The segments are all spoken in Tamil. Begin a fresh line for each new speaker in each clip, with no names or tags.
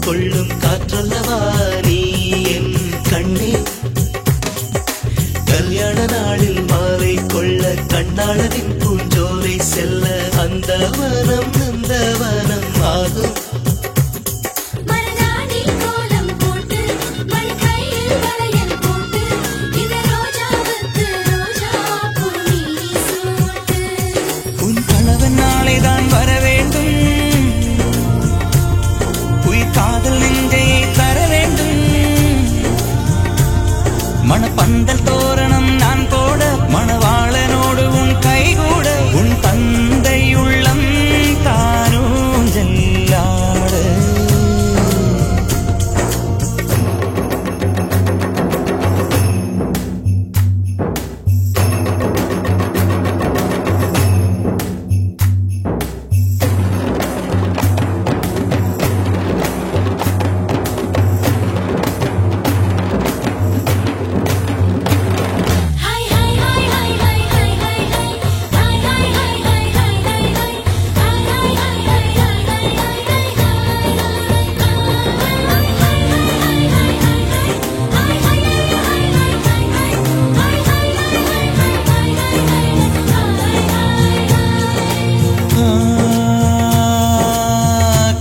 கொள்ளும் காற்றல்லவா நீ என் கண்ணே. கல்யாண நாளில் மாலை கொள்ள கண்ணாளரின் பூஞ்சோலை செல்ல அந்த வனம் நந்தவனம் ஆகும்.
உன் கணவன் நாளைதான் வர வேண்டும், உயிர் காதல் நெஞ்சையை தர வேண்டும். மணப்பந்தல் தோரணம் நான் போட மணவாளனோடு உன் கைகூட உன் தந்தை உள்ளம் தானும் செல்லாட.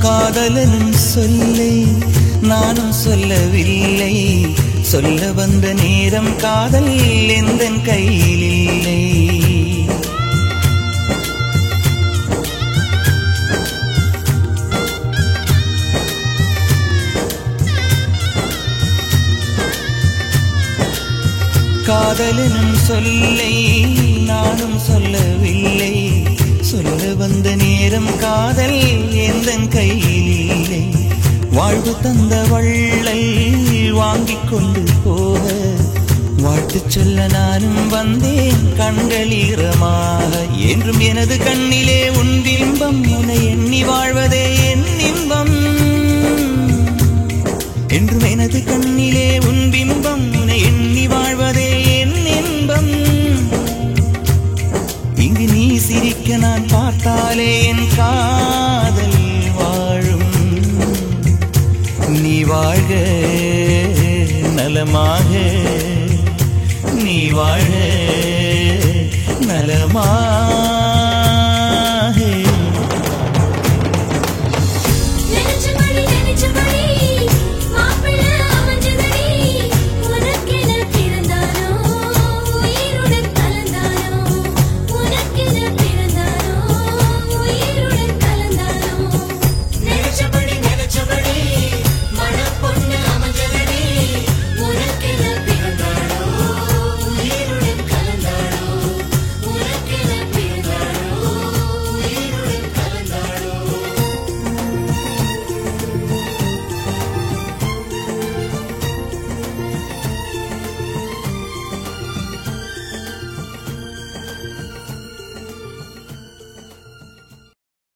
காதலனும் சொல்லை நானும் சொல்லவில்லை, சொல்ல வந்த நேரம் காதல் எந்தன் கையில் இல்லை. காதலனும் சொல்லை நானும் சொல்லவில்லை, சொல்ல வந்த நேரம் காதல் எந்தன் கையில் இல்லை. வாழ்வு தந்த வள்ளல் வாங்கிக் கொண்டு போக வாழ்த்து சொல்ல நானும் வந்தேன் கண்களீரமாக. என்றும் எனது கண்ணிலே உன் பிம்பம், உன்னை எண்ணி வாழ்வதே என் இன்பம். என்றும் எனது கண்ணிலே உன் பிம்பம், உன்னை எண்ணி வாழ்வதே என் இன்பம். இங்கு நீ சிரிக்க நான் பார்த்தாலே என் காதல் வாழும். நீ வாழ்க நலமாக, நீ வாழ்க நலமாக.